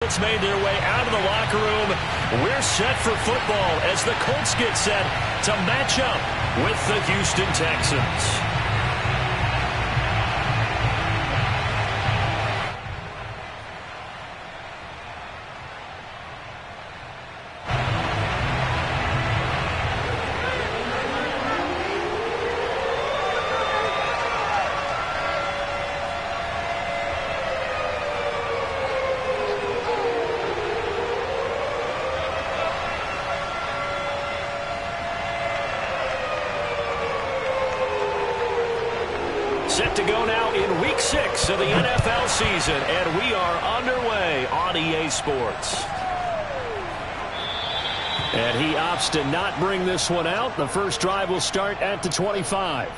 Colts made their way out of the locker room. We're set for football as the Colts get set to match up with the Houston Texans. Set to go now in Week 6 of the NFL season, and we are underway on EA Sports. And he opts to not bring this one out. The first drive will start at the 25.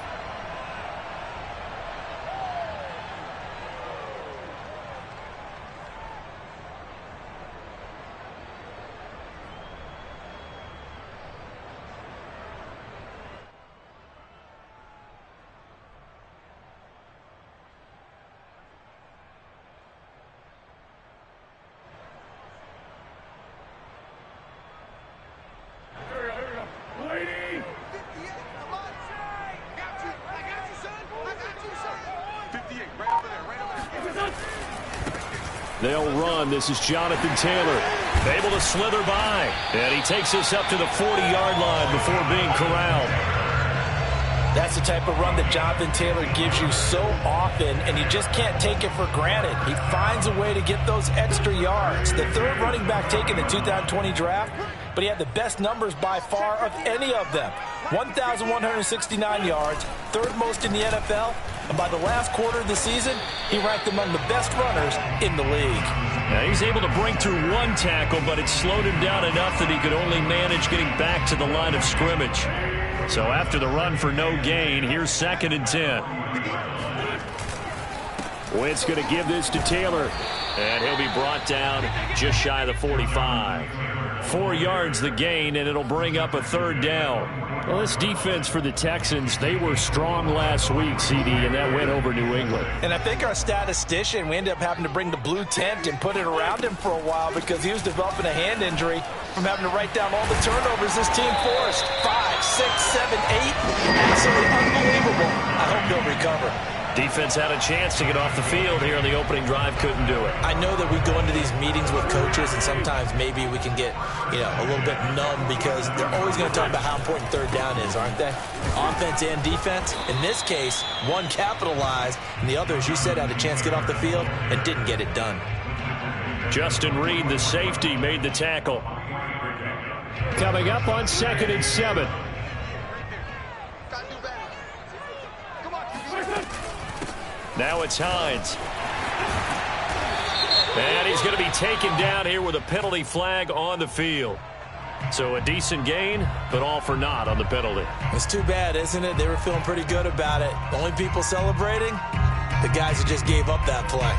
They'll run. This is Jonathan Taylor, able to slither by. And he takes us up to the 40-yard line before being corralled. That's the type of run that Jonathan Taylor gives you so often, and you just can't take it for granted. He finds a way to get those extra yards. The third running back taken in the 2020 draft, but he had the best numbers by far of any of them. 1,169 yards, third most in the NFL, and by the last quarter of the season, he ranked among the best runners in the league. Now he's able to break through one tackle, but it slowed him down enough that he could only manage getting back to the line of scrimmage. So after the run for no gain, here's 2nd and 10. Wentz going to give this to Taylor, and he'll be brought down just shy of the 45. 4 yards the gain, and it'll bring up a 3rd down. Well, this defense for the Texans, they were strong last week, CD, and that went over New England. And I think our statistician, we ended up having to bring the blue tent and put it around him for a while because he was developing a hand injury from having to write down all the turnovers this team forced. 5, 6, 7, 8. Absolutely unbelievable. I hope he'll recover. Defense had a chance to get off the field here in the opening drive, couldn't do it. I know that we go into these meetings with coaches, and sometimes maybe we can get, a little bit numb because they're always going to talk about how important 3rd down is, aren't they? Offense and defense. In this case, one capitalized, and the other, as you said, had a chance to get off the field and didn't get it done. Justin Reed, the safety, made the tackle. Coming up on 2nd and 7. Now it's Hines. And he's going to be taken down here with a penalty flag on the field. So a decent gain, but all for naught on the penalty. It's too bad, isn't it? They were feeling pretty good about it. The only people celebrating, the guys who just gave up that play.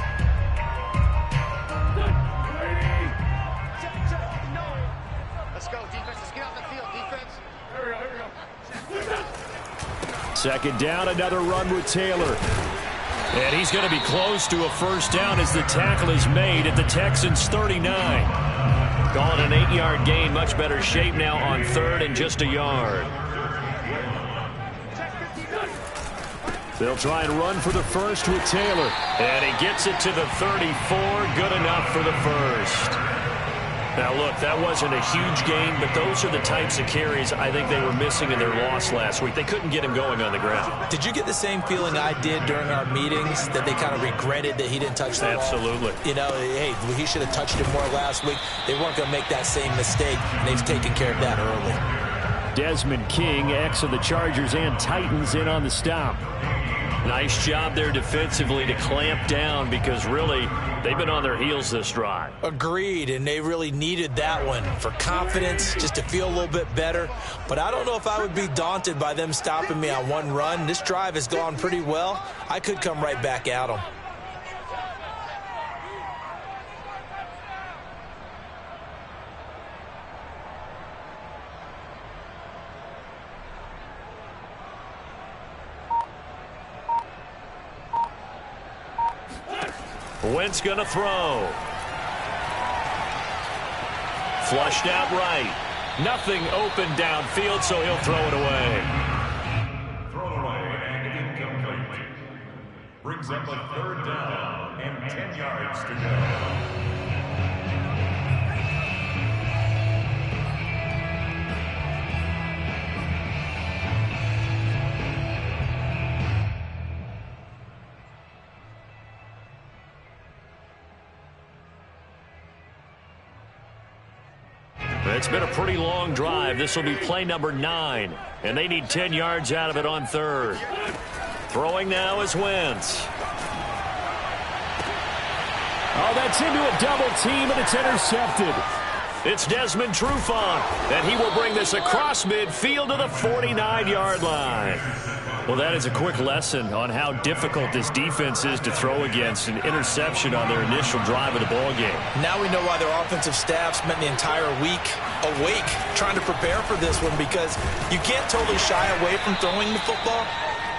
Let's go, defense. Let's get off the field, defense. 2nd down, another run with Taylor. And he's going to be close to a 1st down as the tackle is made at the Texans' 39. Calling an 8-yard gain, much better shape now on 3rd and just a yard. They'll try and run for the 1st with Taylor. And he gets it to the 34, good enough for the 1st. Now, look, that wasn't a huge gain, but those are the types of carries I think they were missing in their loss last week. They couldn't get him going on the ground. Did you get the same feeling I did during our meetings, that they kind of regretted that he didn't touch the ball? Absolutely. Hey, he should have touched it more last week. They weren't going to make that same mistake, and they've taken care of that early. Desmond King, ex of the Chargers and Titans, in on the stop. Nice job there defensively to clamp down because really they've been on their heels this drive. Agreed, and they really needed that one for confidence, just to feel a little bit better. But I don't know if I would be daunted by them stopping me on one run. This drive has gone pretty well. I could come right back at them. Wentz going to throw. Flushed out right. Nothing open downfield, so he'll throw it away. Thrown away and incomplete. Brings up a third down and 10 yards to go. It's been a pretty long drive. This will be play number 9, and they need 10 yards out of it on third. Throwing now is Wentz. Oh, that's into a double team, and it's intercepted. It's Desmond Trufant, and he will bring this across midfield to the 49-yard line. Well, that is a quick lesson on how difficult this defense is to throw against an interception on their initial drive of the ballgame. Now we know why their offensive staff spent the entire week awake trying to prepare for this one, because you can't totally shy away from throwing the football,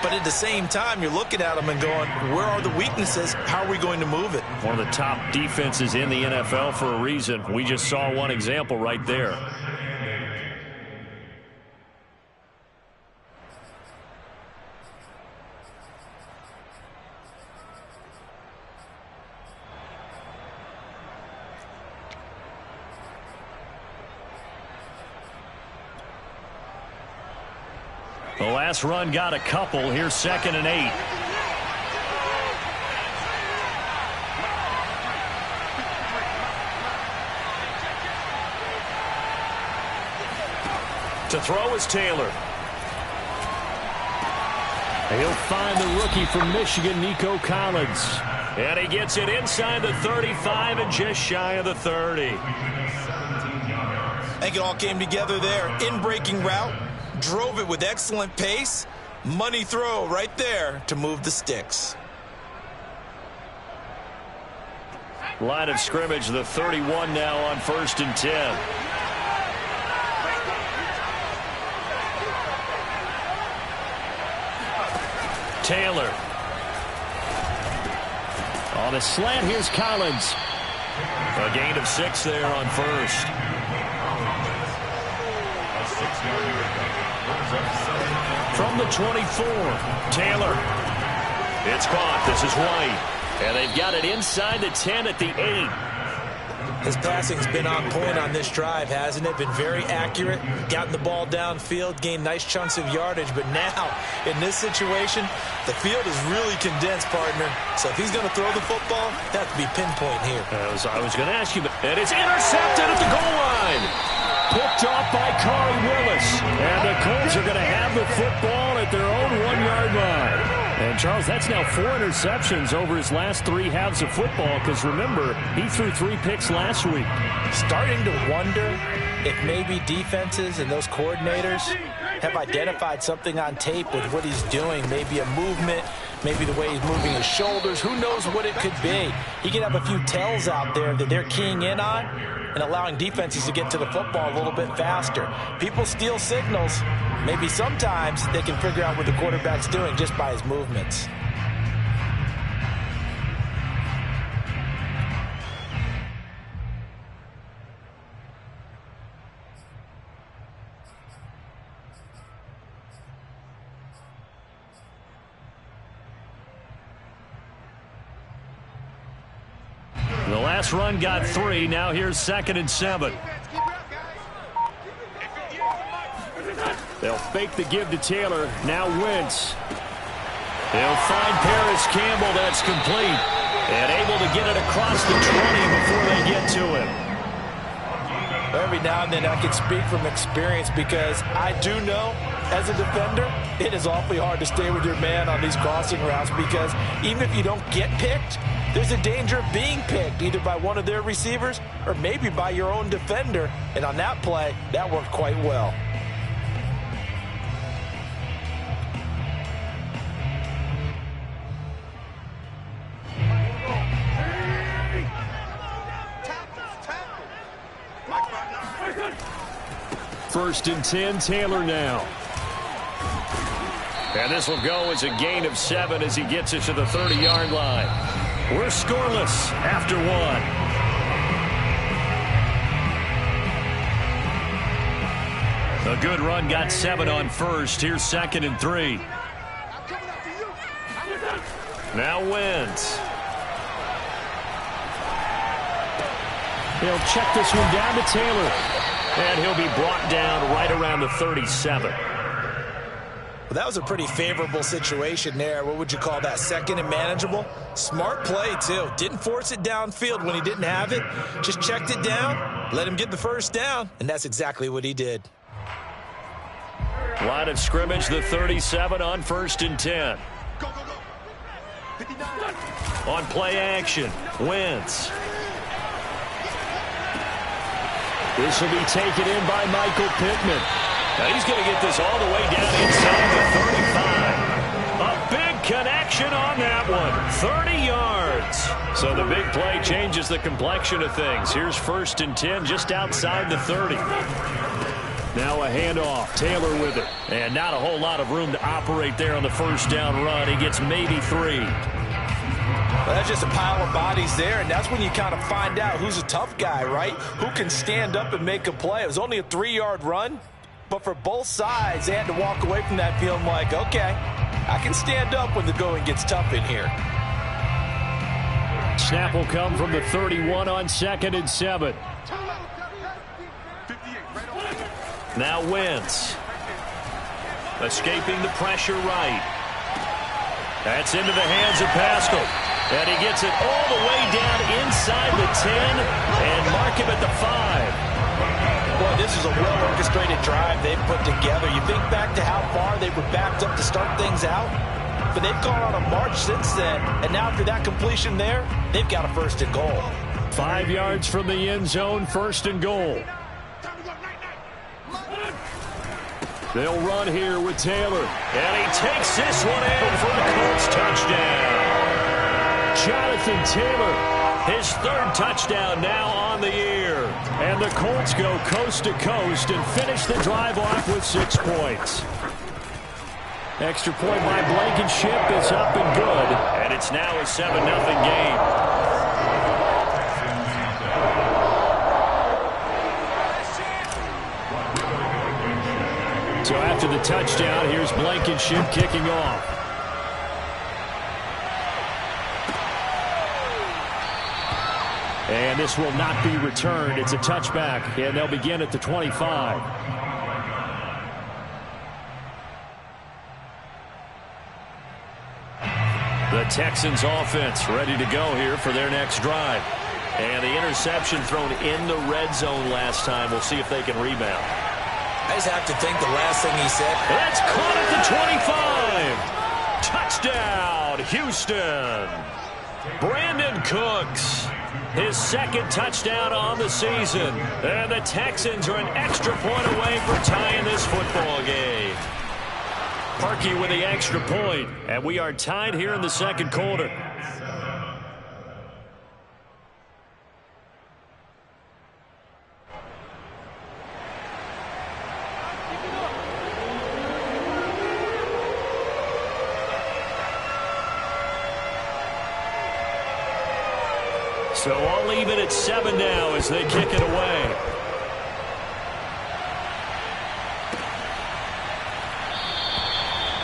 but at the same time, you're looking at them and going, where are the weaknesses? How are we going to move it? One of the top defenses in the NFL for a reason. We just saw one example right there. The last run got a couple. Here's 2nd and 8. To throw is Taylor. He'll find the rookie from Michigan, Nico Collins. And he gets it inside the 35 and just shy of the 30. I think it all came together there. In-breaking route. Drove it with excellent pace. Money throw right there to move the sticks. Line of scrimmage, the 31 now on 1st and 10. Taylor. On the slant, here's Collins. A gain of 6 there on 1st. From the 24, Taylor. It's caught. This is White. And they've got it inside the 10 at the 8. His passing's been on point on this drive, hasn't it? Been very accurate. Gotten the ball downfield, gained nice chunks of yardage. But now, in this situation, the field is really condensed, partner. So if he's going to throw the football, that has to be pinpoint here. I was going to ask you, and it's intercepted at the goal line. Picked off by Corey Willis. And the Colts are going to have the football at their own 1-yard line. And, Charles, that's now 4 interceptions over his last 3 halves of football, because, remember, he threw 3 picks last week. Starting to wonder if maybe defenses and those coordinators have identified something on tape with what he's doing. Maybe a movement, maybe the way he's moving his shoulders. Who knows what it could be? He could have a few tells out there that they're keying in on and allowing defenses to get to the football a little bit faster. People steal signals. Maybe sometimes they can figure out what the quarterback's doing just by his movements. The last run got 3. Now here's 2nd and 7. They'll fake the give to Taylor. Now Wentz. They'll find Paris Campbell. That's complete. And able to get it across the 20 before they get to him. Every now and then I can speak from experience, because I do know, as a defender, it is awfully hard to stay with your man on these crossing routes, because even if you don't get picked, there's a danger of being picked either by one of their receivers or maybe by your own defender. And on that play, that worked quite well. First and 10, Taylor now. And this will go as a gain of 7 as he gets it to the 30-yard line. We're scoreless after 1. good run got 7 on first. Here's 2nd and 3. Now Wentz. He'll check this one down to Taylor. And he'll be brought down right around the 37. Well, that was a pretty favorable situation there. What would you call that? 2nd and manageable? Smart play, too. Didn't force it downfield when he didn't have it. Just checked it down, let him get the first down, and that's exactly what he did. Line of scrimmage, the 37 on 1st and 10. On play action, Wentz. This will be taken in by Michael Pittman. Now he's going to get this all the way down inside the 35. A big connection on that one. 30 yards. So the big play changes the complexion of things. Here's 1st and 10 just outside the 30. Now a handoff. Taylor with it. And not a whole lot of room to operate there on the 1st down run. He gets maybe 3. Well, that's just a pile of bodies there, and that's when you kind of find out who's a tough guy, right? Who can stand up and make a play. It was only a 3-yard run, but for both sides, they had to walk away from that feeling like, okay, I can stand up when the going gets tough in here. Snap will come from the 31 on 2nd and 7. Now Wentz. Escaping the pressure right. That's into the hands of Pascal. And he gets it all the way down inside the 10 and mark him at the 5. Boy, this is a well-orchestrated drive they've put together. You think back to how far they were backed up to start things out, but they've gone on a march since then. And now after that completion there, they've got a 1st and goal. 5 yards from the end zone, 1st and goal. They'll run here with Taylor. And he takes this one in for the Colts touchdown. Jonathan Taylor. His 3rd touchdown now on the year. And the Colts go coast to coast and finish the drive off with 6 points. Extra point by Blankenship is up and good. And it's now a 7-0 game. So after the touchdown, here's Blankenship kicking off. And this will not be returned. It's a touchback, and they'll begin at the 25. The Texans offense ready to go here for their next drive. And the interception thrown in the red zone last time. We'll see if they can rebound. I just have to think the last thing he said. That's caught at the 25. Touchdown, Houston. Brandon Cooks, his 2nd touchdown on the season. And the Texans are an extra point away from tying this football game. Parkey with the extra point, and we are tied here in the 2nd quarter. So I'll leave it at 7 now as they kick it away.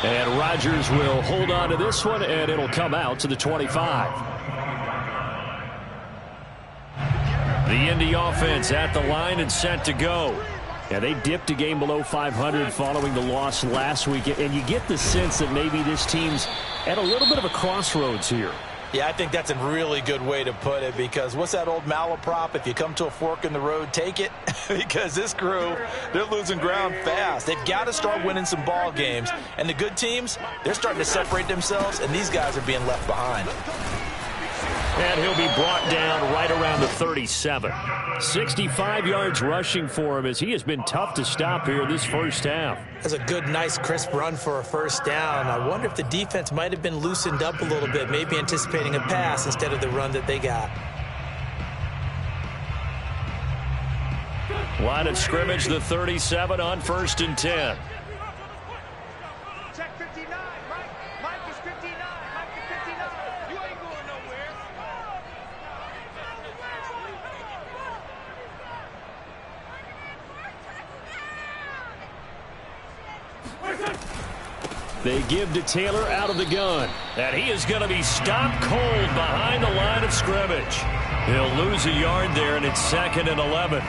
And Rodgers will hold on to this one, and it'll come out to the 25. The Indy offense at the line and set to go. Yeah, they dipped a game below 500 following the loss last week, and you get the sense that maybe this team's at a little bit of a crossroads here. Yeah, I think that's a really good way to put it, because what's that old malaprop? If you come to a fork in the road, take it. Because this crew, they're losing ground fast. They've got to start winning some ball games. And the good teams, they're starting to separate themselves, and these guys are being left behind. And he'll be brought down right around the 37. 65 yards rushing for him, as he has been tough to stop here this 1st half. That's a good, nice, crisp run for a 1st down. I wonder if the defense might have been loosened up a little bit, maybe anticipating a pass instead of the run that they got. Line of scrimmage, the 37 on 1st and 10. Check 59, Mike. Mike is 59. Mike is 59. You ain't going nowhere. They give to Taylor out of the gun. And he is going to be stopped cold behind the line of scrimmage. He'll lose a yard there, and it's 2nd and 11.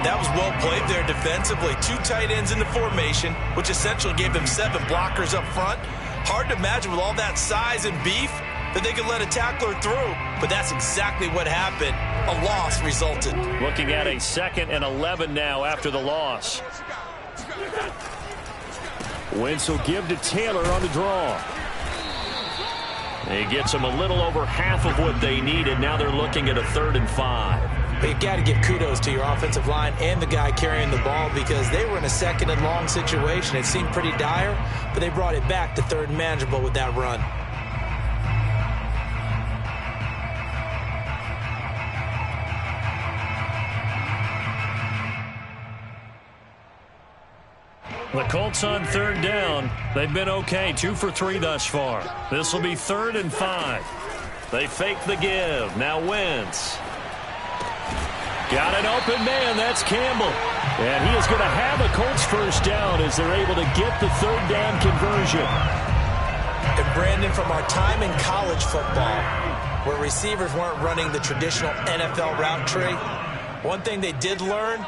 That was well played there defensively. 2 tight ends in the formation, which essentially gave them 7 blockers up front. Hard to imagine with all that size and beef that they could let a tackler through. But that's exactly what happened. A loss resulted. Looking at a 2nd and 11 now after the loss. Wentz will give to Taylor on the draw. He gets them a little over half of what they needed. Now they're looking at a 3rd and 5. But you've got to give kudos to your offensive line and the guy carrying the ball because they were in a 2nd and long situation. It seemed pretty dire, but they brought it back to 3rd and manageable with that run. The Colts on 3rd down. They've been okay, 2 for 3 thus far. This will be 3rd and 5. They fake the give. Now Wentz. Got an open man. That's Campbell. And he is going to have a Colts first down as they're able to get the 3rd down conversion. And Brandon, from our time in college football, where receivers weren't running the traditional NFL route tree, one thing they did learn,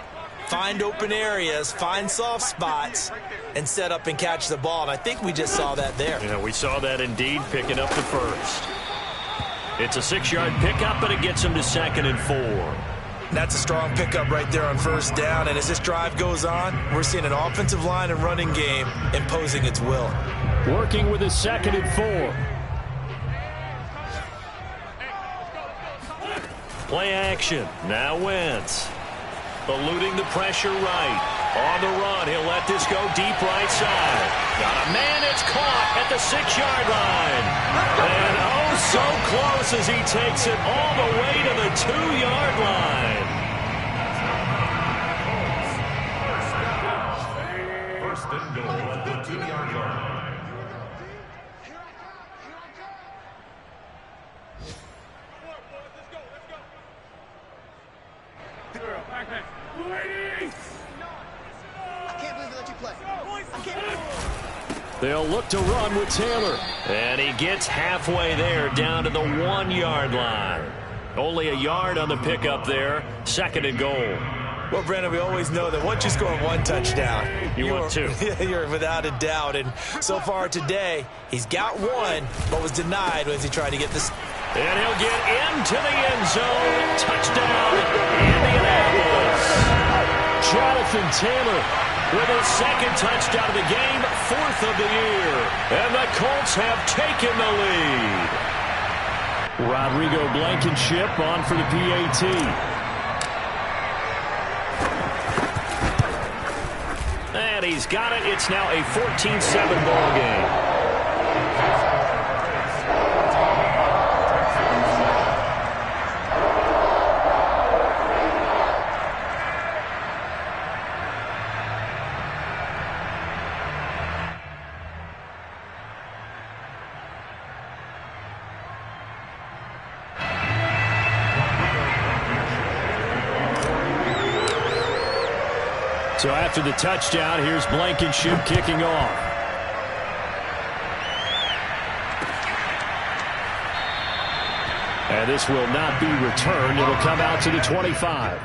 find open areas, find soft spots, and set up and catch the ball. And I think we just saw that there. Yeah, we saw that indeed, picking up the first. It's a 6-yard pickup, but it gets them to 2nd and 4. That's a strong pickup right there on 1st down. And as this drive goes on, we're seeing an offensive line and running game imposing its will. Working with a 2nd and 4. Play action. Now Wentz. Eluding the pressure right. On the run, he'll let this go deep right side. Got a man, it's caught at the 6-yard line. And oh, so close as he takes it all the way to the 2-yard line. 1st and goal at the 2-yard line. They'll look to run with Taylor. And he gets halfway there, down to the 1-yard line. Only a yard on the pickup there. 2nd and goal. Well, Brandon, we always know that once you score 1 touchdown, you want 2. You're without a doubt. And so far today, he's got 1, but was denied as he tried to get this. And he'll get into the end zone. Touchdown, Indianapolis. Jonathan Taylor with his 2nd touchdown of the game, 4th of the year. And the Colts have taken the lead. Rodrigo Blankenship on for the PAT. And he's got it. It's now a 14-7 ball game. So after the touchdown, here's Blankenship kicking off. And this will not be returned. It'll come out to the 25.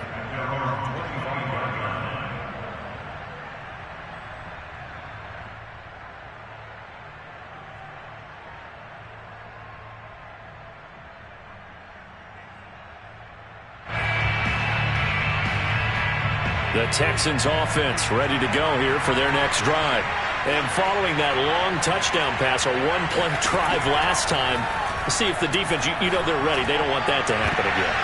The Texans offense ready to go here for their next drive. And following that long touchdown pass, a 1-play drive last time, see if the defense, you know they're ready. They don't want that to happen again.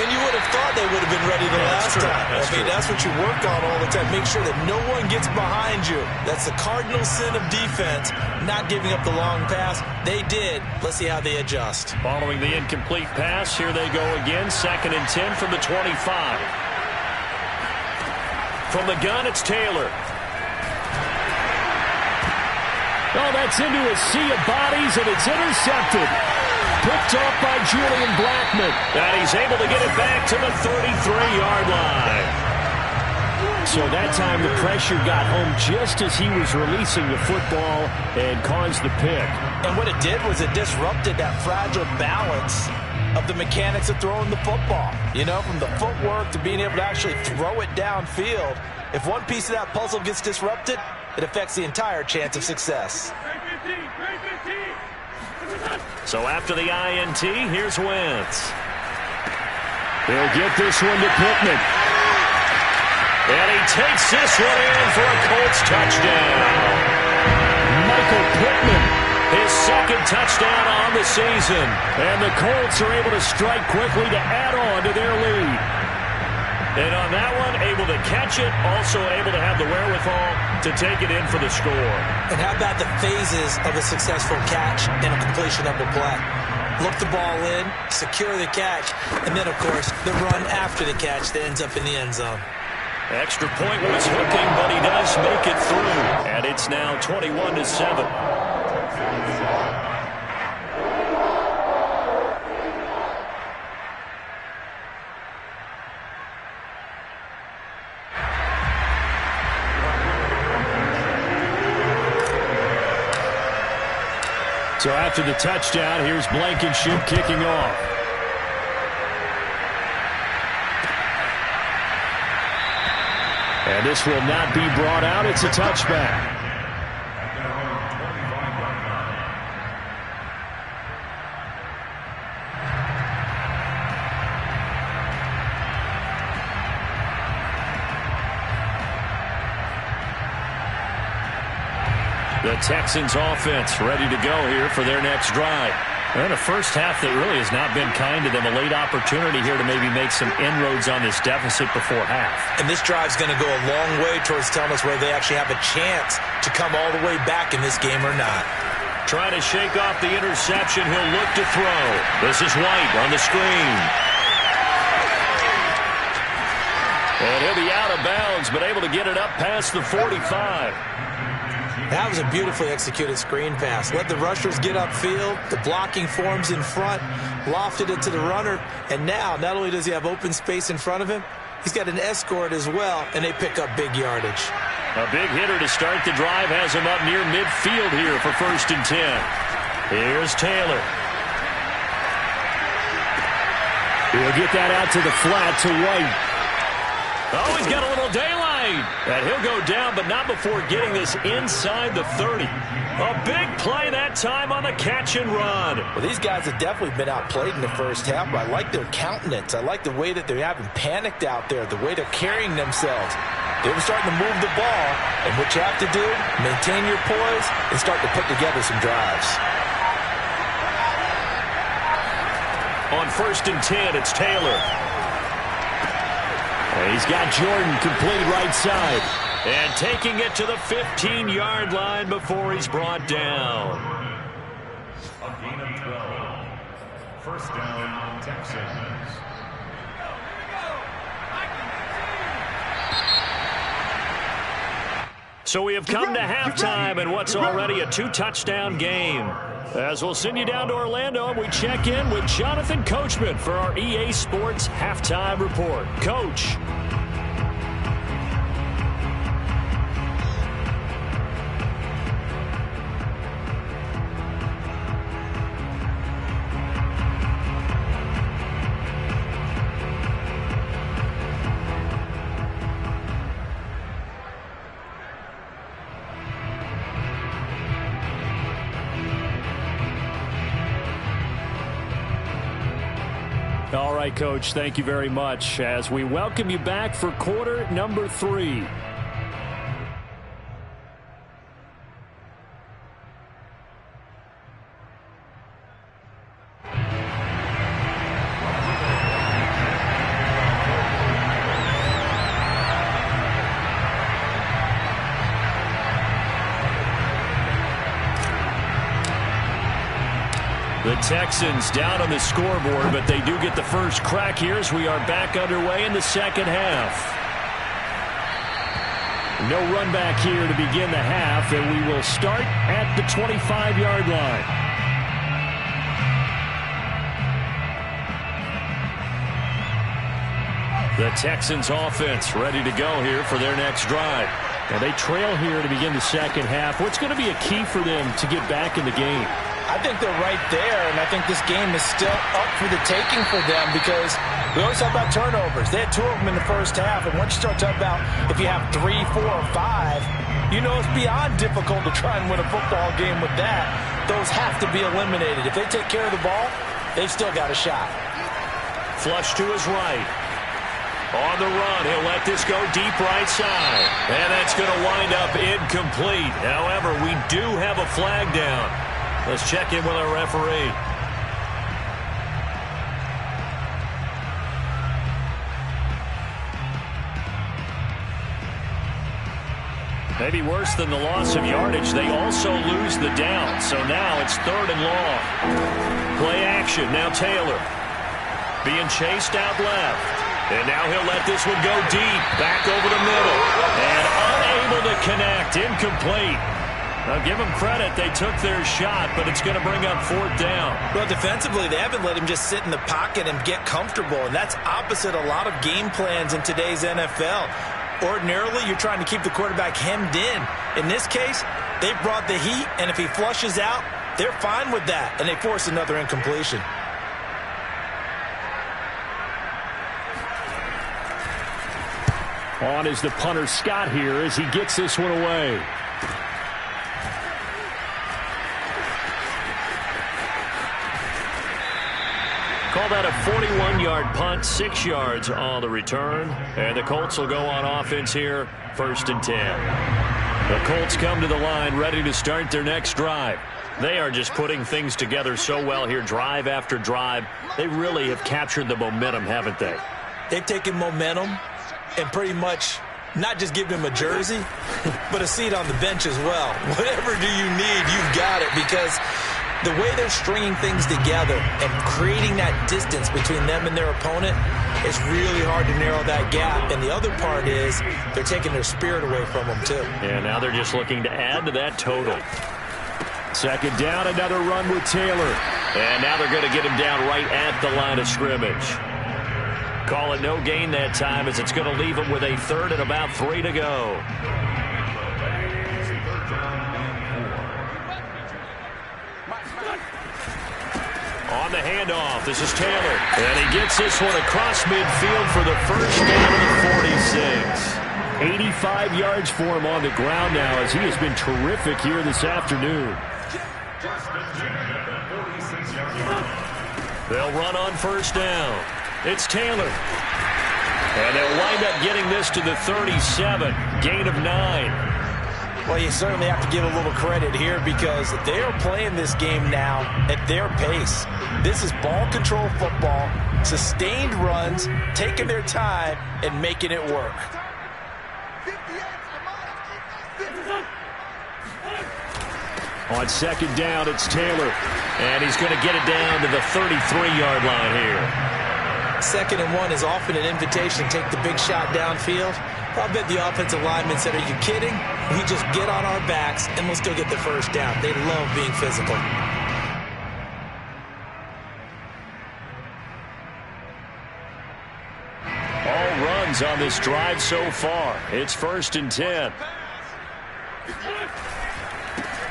And you would have thought they would have been ready the last time. That's what you work on all the time. Make sure that no one gets behind you. That's the cardinal sin of defense, not giving up the long pass. They did. Let's see how they adjust. Following the incomplete pass, here they go again. 2nd and 10 from the 25. From the gun, it's Taylor. Oh, that's into a sea of bodies, and it's intercepted. Picked off by Julian Blackmon. And he's able to get it back to the 33-yard line. so that time the pressure got home just as he was releasing the football and caused the pick. And what it did was it disrupted that fragile balance of the mechanics of throwing the football. You know, from the footwork to being able to actually throw it downfield. If one piece of that puzzle gets disrupted, it affects the entire chance of success. So after the INT, here's Wentz. They'll get this one to Pittman. And he takes this one in for a Colts touchdown. Michael Pittman. His second touchdown on the season. And the Colts are able to strike quickly to add on to their lead. And on that one, able to catch it, also able to have the wherewithal to take it in for the score. And how about the phases of a successful catch and a completion of a play? Look the ball in, secure the catch, and then, of course, the run after the catch that ends up in the end zone. Extra point was hooking, but he does make it through. And it's now 21-7. So after the touchdown, here's Blankenship kicking off. And this will not be brought out. It's a touchback. The Texans offense ready to go here for their next drive. And a first half that really has not been kind to them. A late opportunity here to maybe make some inroads on this deficit before half. And this drive's going to go a long way towards telling us whether they actually have a chance to come all the way back in this game or not. Trying to shake off the interception. He'll look to throw. This is White on the screen. And he'll be out of bounds, but able to get it up past the 45. That was a beautifully executed screen pass. Let the rushers get upfield. The blocking forms in front. Lofted it to the runner. And now, not only does he have open space in front of him, he's got an escort as well, and they pick up big yardage. A big hitter to start the drive has him up near midfield here for 1st and 10. Here's Taylor. He'll get that out to the flat to White. Oh, he's got a little daylight. And he'll go down, but not before getting this inside the 30. A big play that time on the catch and run. Well, these guys have definitely been outplayed in the first half, but I like their countenance. I like the way that they haven't panicked out there, the way they're carrying themselves. They're starting to move the ball, and what you have to do, maintain your poise and start to put together some drives. On 1st and 10, it's Taylor. And he's got Jordan complete right side. And taking it to the 15-yard line before he's brought down. A gain of 12. First down, Texans. So we have come to halftime in what's already a 2-touchdown game. As we'll send you down to Orlando, and we check in with Jonathan Coachman for our EA Sports Halftime Report. Coach. All right, Coach, thank you very much as we welcome you back for quarter number 3. The Texans down on the scoreboard, but they do get the first crack here as we are back underway in the second half. No run back here to begin the half, and we will start at the 25-yard line. The Texans offense ready to go here for their next drive. And they trail here to begin the second half. What's going to be a key for them to get back in the game? I think they're right there, and I think this game is still up for the taking for them because we always talk about turnovers. They had 2 of them in the first half, and once you start talking about if you have 3, 4, or 5, you know it's beyond difficult to try and win a football game with that. Those have to be eliminated. If they take care of the ball, they've still got a shot. Flush to his right. On the run, he'll let this go deep right side. And that's going to wind up incomplete. However, we do have a flag down. Let's check in with our referee. Maybe worse than the loss of yardage, they also lose the down. So now it's 3rd and long. Play action. Now Taylor being chased out left. And now he'll let this one go deep. Back over the middle. And unable to connect. Incomplete. Now, give them credit. They took their shot, but it's going to bring up 4th down. Well, defensively, they haven't let him just sit in the pocket and get comfortable, and that's opposite a lot of game plans in today's NFL. Ordinarily, you're trying to keep the quarterback hemmed in. In this case, they brought the heat, and if he flushes out, they're fine with that, and they force another incompletion. On is the punter Scott here as he gets this one away. Call that a 41-yard punt, 6 yards on the return. And the Colts will go on offense here, 1st and 10. The Colts come to the line ready to start their next drive. They are just putting things together so well here, drive after drive. They really have captured the momentum, haven't they? They've taken momentum and pretty much not just given him a jersey, but a seat on the bench as well. Whatever do you need, you've got it, because the way they're stringing things together and creating that distance between them and their opponent, it's really hard to narrow that gap. And the other part is they're taking their spirit away from them, too. Yeah, now they're just looking to add to that total. 2nd down, another run with Taylor. And now they're going to get him down right at the line of scrimmage. Call it no gain that time as it's going to leave him with a 3rd and about 3 to go. On the handoff, this is Taylor. And he gets this one across midfield for the first down of the 46. 85 yards for him on the ground now as he has been terrific here this afternoon. They'll run on 1st down. It's Taylor. And they'll wind up getting this to the 37. Gain of 9. Well, you certainly have to give a little credit here because they are playing this game now at their pace. This is ball control football, sustained runs, taking their time, and making it work. On 2nd down, it's Taylor. And he's going to get it down to the 33-yard line here. 2nd and 1 is often an invitation to take the big shot downfield. I bet the offensive lineman said, are you kidding? We just get on our backs and let's go get the 1st down. They love being physical. All runs on this drive so far. It's 1st and 10.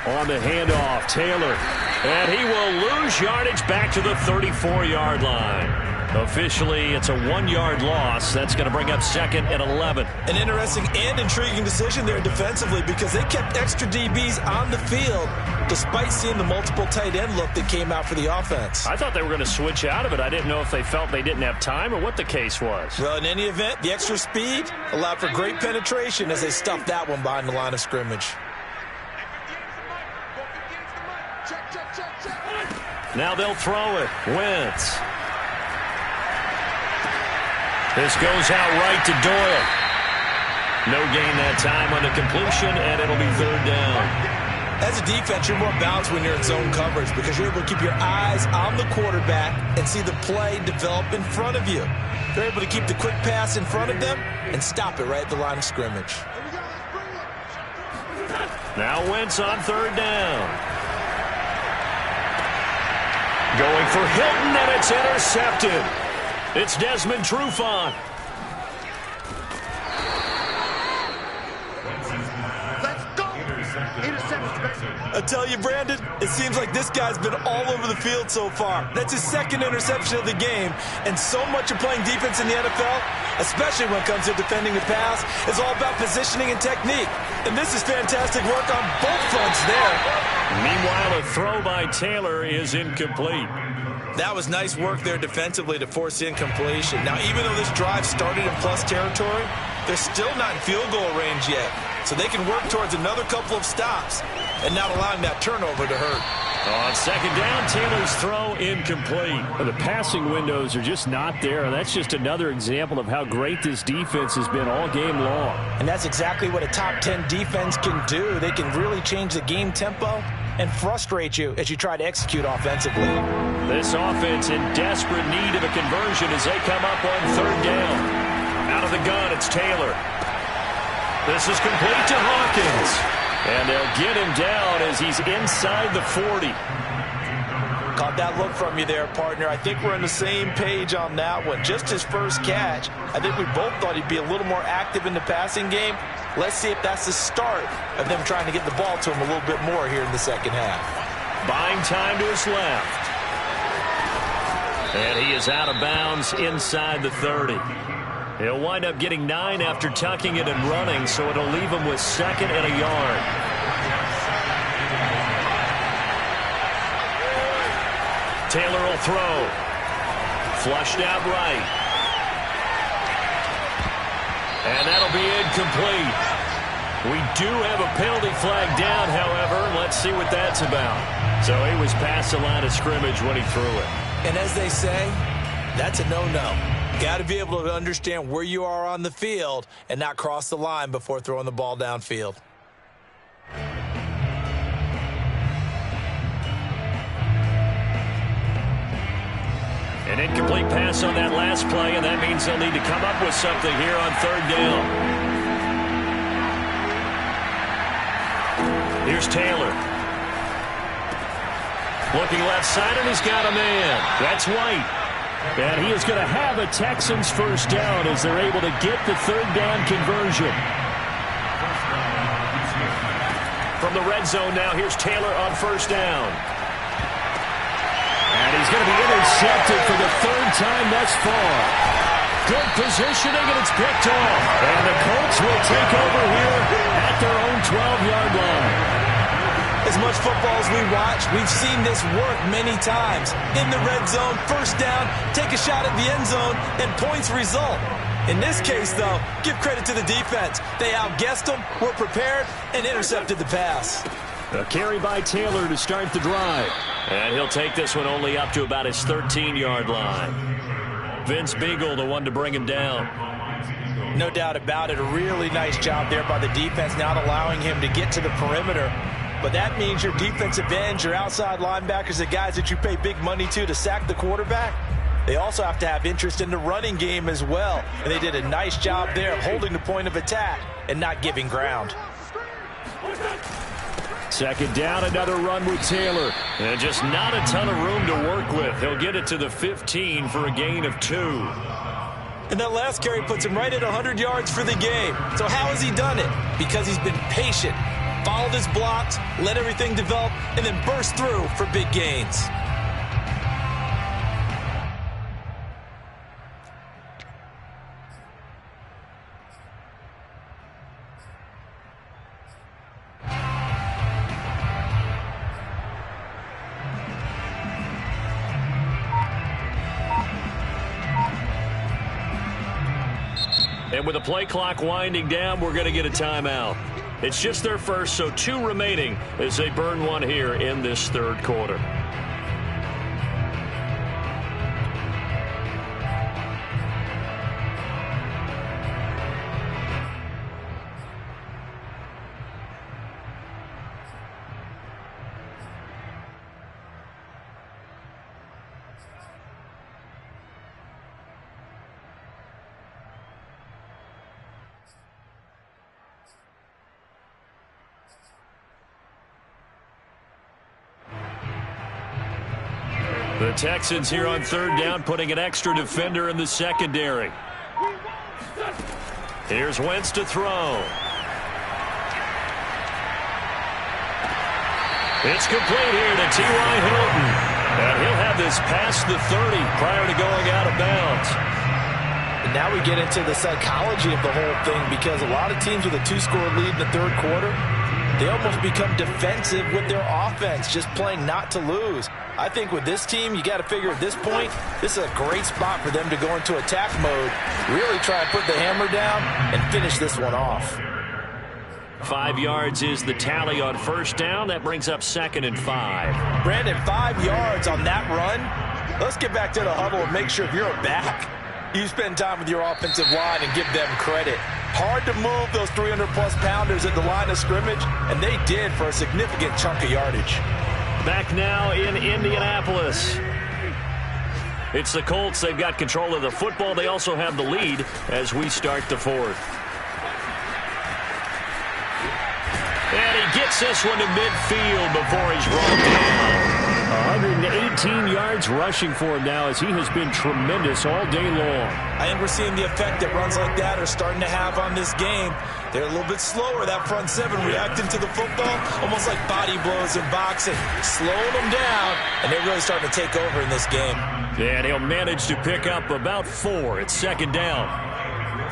On the handoff, Taylor. And he will lose yardage back to the 34-yard line. Officially, it's a 1-yard loss. That's going to bring up 2nd and 11. An interesting and intriguing decision there defensively because they kept extra DBs on the field despite seeing the multiple tight end look that came out for the offense. I thought they were going to switch out of it. I didn't know if they felt they didn't have time or what the case was. Well, in any event, the extra speed allowed for great penetration as they stuffed that one behind the line of scrimmage. Now they'll throw it. Wentz. This goes out right to Doyle. No gain that time on the completion, and it'll be 3rd down. As a defense, you're more balanced when you're in zone coverage because you're able to keep your eyes on the quarterback and see the play develop in front of you. They're able to keep the quick pass in front of them and stop it right at the line of scrimmage. Now Wentz on 3rd down. Going for Hilton, and it's intercepted. It's Desmond Trufant. Interception. I tell you, Brandon, it seems like this guy's been all over the field so far. That's his second interception of the game, and so much of playing defense in the NFL, especially when it comes to defending the pass, is all about positioning and technique. And this is fantastic work on both fronts there. Meanwhile, a throw by Taylor is incomplete. That was nice work there defensively to force incompletion. Now, even though this drive started in plus territory, they're still not in field goal range yet. So they can work towards another couple of stops and not allowing that turnover to hurt. On second down, Taylor's throw incomplete. The passing windows are just not there. That's just another example of how great this defense has been all game long. And that's exactly what a top 10 defense can do. They can really change the game tempo and frustrate you as you try to execute offensively. This offense in desperate need of a conversion as they come up on third down. Out of the gun, it's Taylor. This is complete to Hawkins. And they'll get him down as he's inside the 40. Caught that look from you there, partner. I think we're on the same page on that one. Just his first catch. I think we both thought he'd be a little more active in the passing game. Let's see if that's the start of them trying to get the ball to him a little bit more here in the second half. Buying time to his left. And he is out of bounds inside the 30. He'll wind up getting 9 after tucking it and running, so it'll leave him with second and a yard. Taylor will throw. Flushed out right. And that'll be incomplete. We do have a penalty flag down, however. Let's see what that's about. So he was past the line of scrimmage when he threw it. And as they say, that's a no-no. Got to be able to understand where you are on the field and not cross the line before throwing the ball downfield. An incomplete pass on that last play, and that means they'll need to come up with something here on third down. Here's Taylor. Looking left side, and he's got a man. That's White. And he is going to have a Texans first down as they're able to get the third down conversion. From the red zone now, here's Taylor on first down. And he's going to be intercepted for the third time thus far. Good positioning, and it's picked off. And the Colts will take over here at their own 12-yard line. As much football as we watch, we've seen this work many times. In the red zone, first down, take a shot at the end zone, and points result. In this case, though, give credit to the defense. They outguessed them, were prepared, and intercepted the pass. A carry by Taylor to start the drive. And he'll take this one only up to about his 13-yard line. Vince Beagle, the one to bring him down. No doubt about it. A really nice job there by the defense, not allowing him to get to the perimeter. But that means your defensive ends, your outside linebackers, the guys that you pay big money to sack the quarterback, they also have to have interest in the running game as well. And they did a nice job there of holding the point of attack and not giving ground. Second down, another run with Taylor. And just not a ton of room to work with. He'll get it to the 15 for a gain of 2. And that last carry puts him right at 100 yards for the game. So how has he done it? Because he's been patient. Followed his blocks, let everything develop, and then burst through for big gains. And with the play clock winding down, we're going to get a timeout. It's just their first, so 2 remaining as they burn one here in this third quarter. The Texans here on third down, putting an extra defender in the secondary. Here's Wentz to throw. It's complete here to T.Y. Hilton. And he'll have this past the 30 prior to going out of bounds. And now we get into the psychology of the whole thing, because a lot of teams with a 2-score lead in the third quarter, they almost become defensive with their offense, just playing not to lose. I think with this team, you got to figure at this point, this is a great spot for them to go into attack mode, really try and put the hammer down and finish this one off. 5 yards is the tally on first down. That brings up 2nd and 5. Brandon, 5 yards on that run. Let's get back to the huddle and make sure if you're a back, you spend time with your offensive line and give them credit. Hard to move those 300-plus pounders at the line of scrimmage, and they did for a significant chunk of yardage. Back now in Indianapolis. It's the Colts. They've got control of the football. They also have the lead as we start the fourth. And he gets this one to midfield before he's brought down. 118 yards rushing for him now, as he has been tremendous all day long. I think we're seeing the effect that runs like that are starting to have on this game. They're a little bit slower, that front seven, reacting to the football, almost like body blows in boxing, slowing them down, and they're really starting to take over in this game. And he'll manage to pick up about 4. It's 2nd down.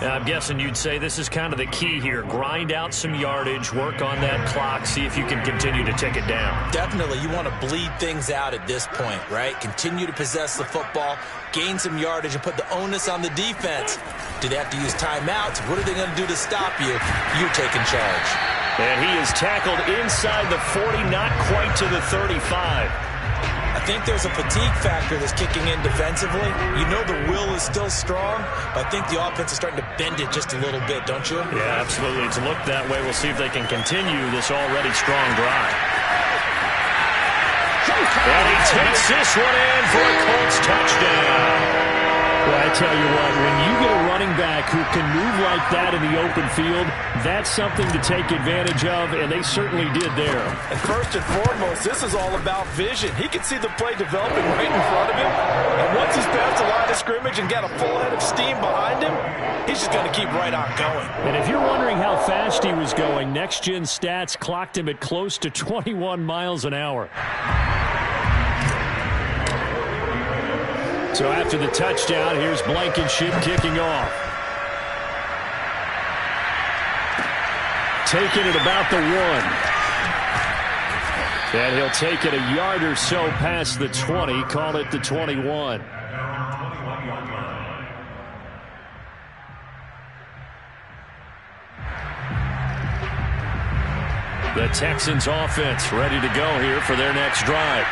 Now, I'm guessing you'd say this is kind of the key here. Grind out some yardage, work on that clock, see if you can continue to take it down. Definitely. You want to bleed things out at this point, right? Continue to possess the football, gain some yardage, and put the onus on the defense. Do they have to use timeouts? What are they going to do to stop you? You're taking charge. And he is tackled inside the 40, not quite to the 35. I think there's a fatigue factor that's kicking in defensively. You know the will is still strong, but I think the offense is starting to bend it just a little bit, don't you? Yeah, absolutely. It's looked that way. We'll see if they can continue this already strong drive. And he takes this one in for a Colts touchdown. Well, I tell you what, when you get a running back who can move like that in the open field, that's something to take advantage of, and they certainly did there. And first and foremost, this is all about vision. He can see the play developing right in front of him, and once he's past the line of scrimmage and got a full head of steam behind him, he's just going to keep right on going. And if you're wondering how fast he was going, Next Gen Stats clocked him at close to 21 miles an hour. So after the touchdown, here's Blankenship kicking off. Taking it about the 1. And he'll take it a yard or so past the 20, call it the 21. The Texans offense ready to go here for their next drive.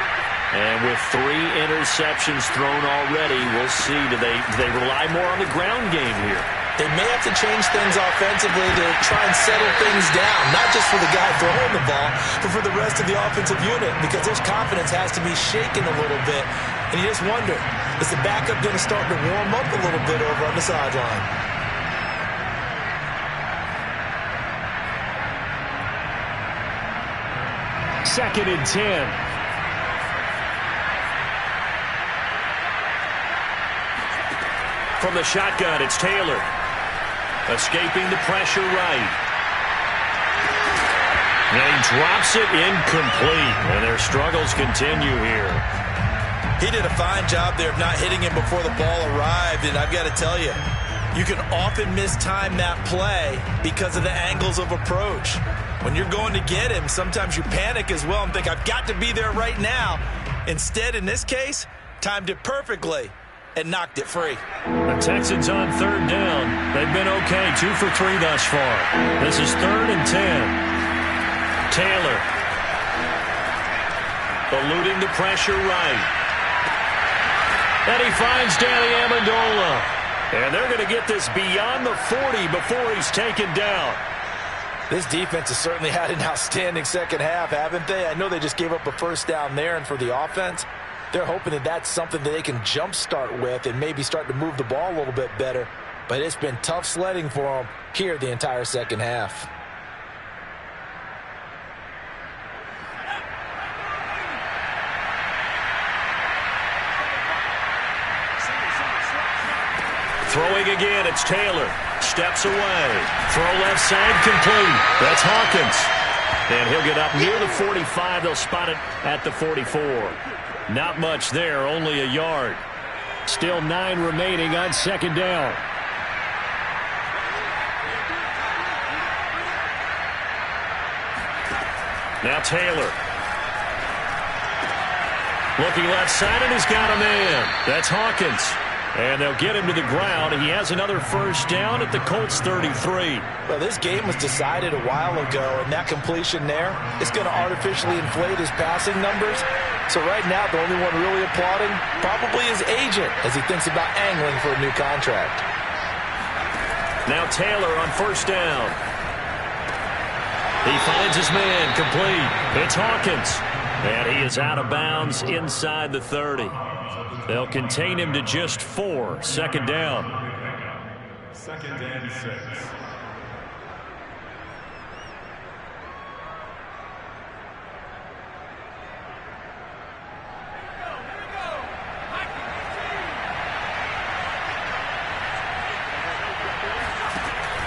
And with 3 interceptions thrown already, we'll see. Do they rely more on the ground game here? They may have to change things offensively to try and settle things down, not just for the guy throwing the ball, but for the rest of the offensive unit, because his confidence has to be shaken a little bit. And you just wonder, is the backup going to start to warm up a little bit over on the sideline? Second and 10. From the shotgun, it's Taylor. Escaping the pressure right. And he drops it incomplete. And their struggles continue here. He did a fine job there of not hitting him before the ball arrived. And I've got to tell you, you can often mistime that play because of the angles of approach. When you're going to get him, sometimes you panic as well and think, I've got to be there right now. Instead, in this case, timed it perfectly and knocked it free. The Texans on 3rd down. They've been okay, 2 for 3 thus far. This is 3rd and 10. Taylor eluding the pressure right. And he finds Danny Amendola. And they're going to get this beyond the 40 before he's taken down. This defense has certainly had an outstanding second half, haven't they? I know they just gave up a first down there, and for the offense, they're hoping that that's something that they can jumpstart with and maybe start to move the ball a little bit better. But it's been tough sledding for them here the entire second half. Throwing again, it's Taylor. Steps away. Throw left side complete. That's Hawkins. And he'll get up near the 45. They'll spot it at the 44. Not much there, only a yard. Still 9 remaining on second down. Now Taylor. Looking left side, and he's got a man. That's Hawkins. And they'll get him to the ground. He has another first down at the Colts 33. Well, this game was decided a while ago, and that completion there is going to artificially inflate his passing numbers. So right now, the only one really applauding probably his agent as he thinks about angling for a new contract. Now Taylor on first down. He finds his man complete. It's Hawkins. And he is out of bounds inside the 30. They'll contain him to just 4. Second down. Second and 6.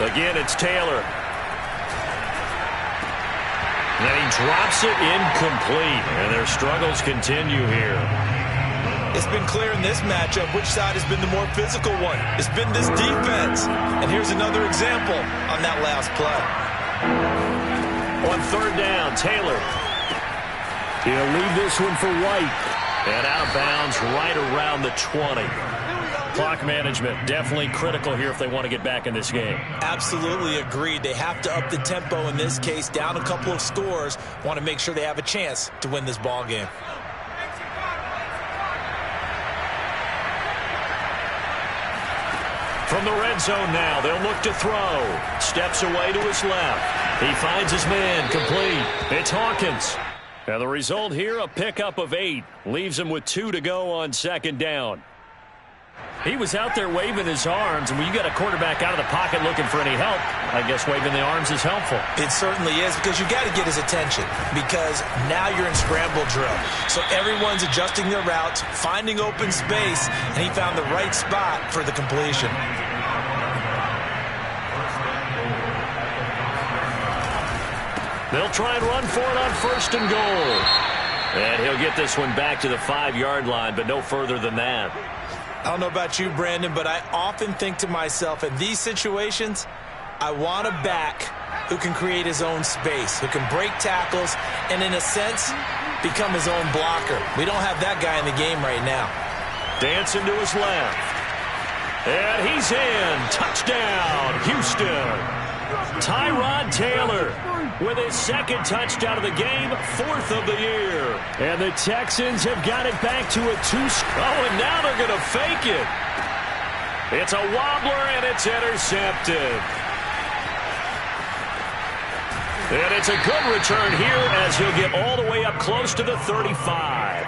Again, it's Taylor. And he drops it incomplete. And their struggles continue here. It's been clear in this matchup which side has been the more physical one. It's been this defense. And here's another example on that last play. On third down, Taylor. He'll leave this one for White. And out of bounds right around the 20. Clock management definitely critical here if they want to get back in this game. Absolutely agreed. They have to up the tempo in this case, down a couple of scores. Want to make sure they have a chance to win this ball game. From the red zone now, they'll look to throw. Steps away to his left. He finds his man complete. It's Hawkins. And the result here, a pickup of 8. Leaves him with 2 to go on second down. He was out there waving his arms, and when you got a quarterback out of the pocket looking for any help, I guess waving the arms is helpful. It certainly is, because you got to get his attention, because now you're in scramble drill. So everyone's adjusting their routes, finding open space, and he found the right spot for the completion. They'll try and run for it on first and goal. And he'll get this one back to the 5-yard line, but no further than that. I don't know about you, Brandon, but I often think to myself, in these situations, I want a back who can create his own space, who can break tackles, and in a sense, become his own blocker. We don't have that guy in the game right now. Dancing to his left. And he's in. Touchdown, Houston. Tyrod Taylor with his second touchdown of the game, 4th of the year. And the Texans have got it back to a 2. Oh, and now they're going to fake it. It's a wobbler, and it's intercepted. And it's a good return here as he'll get all the way up close to the 35.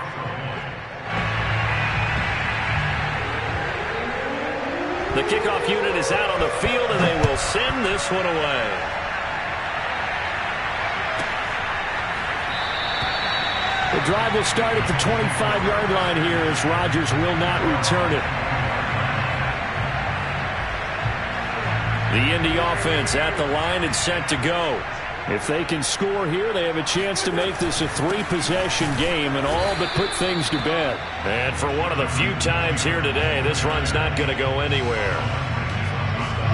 The kickoff unit is out on the field, and they will send this one away. The drive will start at the 25-yard line here as Rodgers will not return it. The Indy offense at the line and set to go. If they can score here, they have a chance to make this a 3-possession game and all but put things to bed. And for one of the few times here today, this run's not going to go anywhere.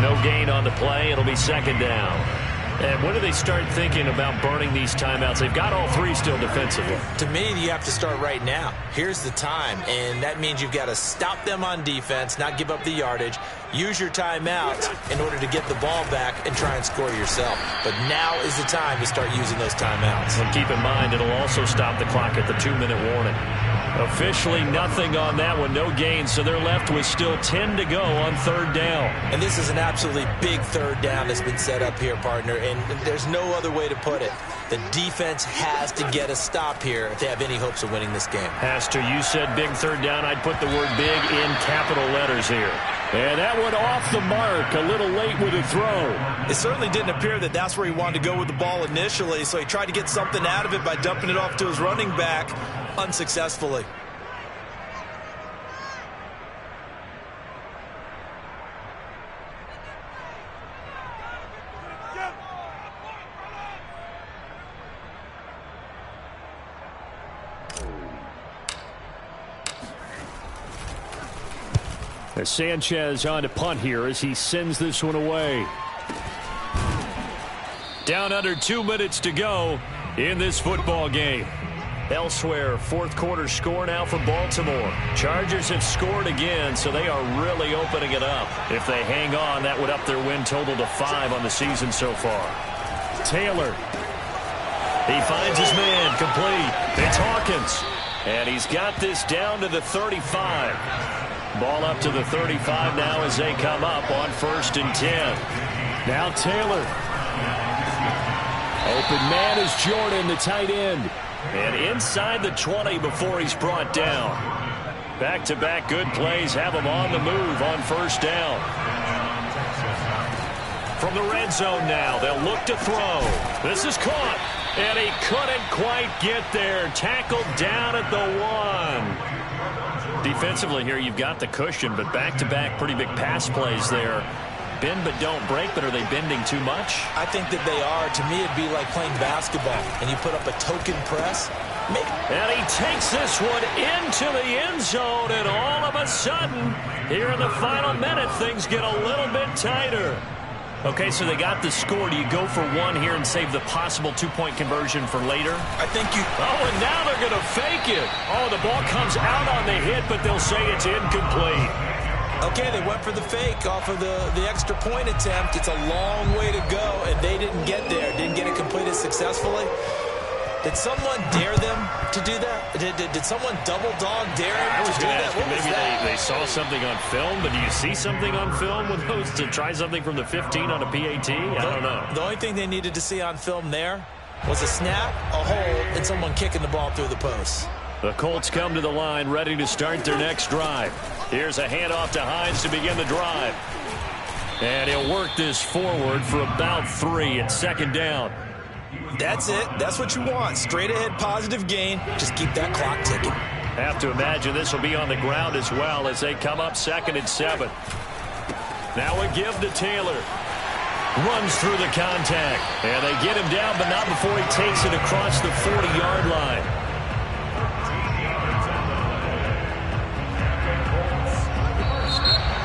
No gain on the play. It'll be second down. And when do they start thinking about burning these timeouts? They've got all 3 still defensively. To me, you have to start right now. Here's the time, and that means you've got to stop them on defense, not give up the yardage, use your timeouts in order to get the ball back and try and score yourself. But now is the time to start using those timeouts. And keep in mind, it'll also stop the clock at the 2-minute warning. Officially nothing on that one, no gain, so they're left with still 10 to go on third down. And this is an absolutely big third down that's been set up here, partner, and there's no other way to put it. The defense has to get a stop here if they have any hopes of winning this game. Has to. You said big third down. I'd put the word big in capital letters here. And that one off the mark, a little late with a throw. It certainly didn't appear that that's where he wanted to go with the ball initially, so he tried to get something out of it by dumping it off to his running back unsuccessfully. Sanchez on to punt here as he sends this one away. Down under 2 minutes to go in this football game. Elsewhere, fourth quarter score now for Baltimore. Chargers have scored again, so they are really opening it up. If they hang on, that would up their win total to 5 on the season so far. Taylor. He finds his man, complete. It's Hawkins. And he's got this down to the 35. Ball up to the 35 now as they come up on 1st and 10. Now Taylor. Open man is Jordan, the tight end. And inside the 20 before he's brought down. Back-to-back good plays have him on the move on 1st down. From the red zone now, they'll look to throw. This is caught. And he couldn't quite get there. Tackled down at the 1. Defensively here, you've got the cushion, but back-to-back pretty big pass plays there. Bend but don't break, but are they bending too much? I think that they are. To me, it'd be like playing basketball, and you put up a token press. And he takes this one into the end zone, and all of a sudden, here in the final minute, things get a little bit tighter. Okay, so they got the score. Do you go for one here and save the possible 2-point conversion for later? I think you... Oh, and now they're going to fake it. Oh, the ball comes out on the hit, but they'll say it's incomplete. Okay, they went for the fake off of the extra point attempt. It's a long way to go, and they didn't get there. Didn't get it completed successfully. Did someone dare them to do that? Did someone double dog dare them to do that? What was maybe that? they saw something on film, but do you see something on film with those to try something from the 15 on a PAT? I don't know. The only thing they needed to see on film there was a snap, a hold, and someone kicking the ball through the post. The Colts come to the line ready to start their next drive. Here's a handoff to Hines to begin the drive. And he'll work this forward for about 3 at 2nd down. That's it. That's what you want. Straight ahead positive gain. Just keep that clock ticking. Have to imagine this will be on the ground as well as they come up 2nd and 7. Now a give to Taylor. Runs through the contact. And they get him down, but not before he takes it across the 40-yard line.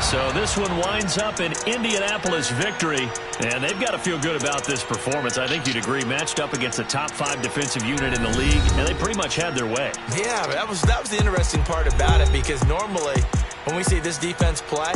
So this one winds up an Indianapolis victory, and they've got to feel good about this performance. I think you'd agree, matched up against a top 5 defensive unit in the league, and they pretty much had their way. Yeah, that was the interesting part about it, because normally when we see this defense play,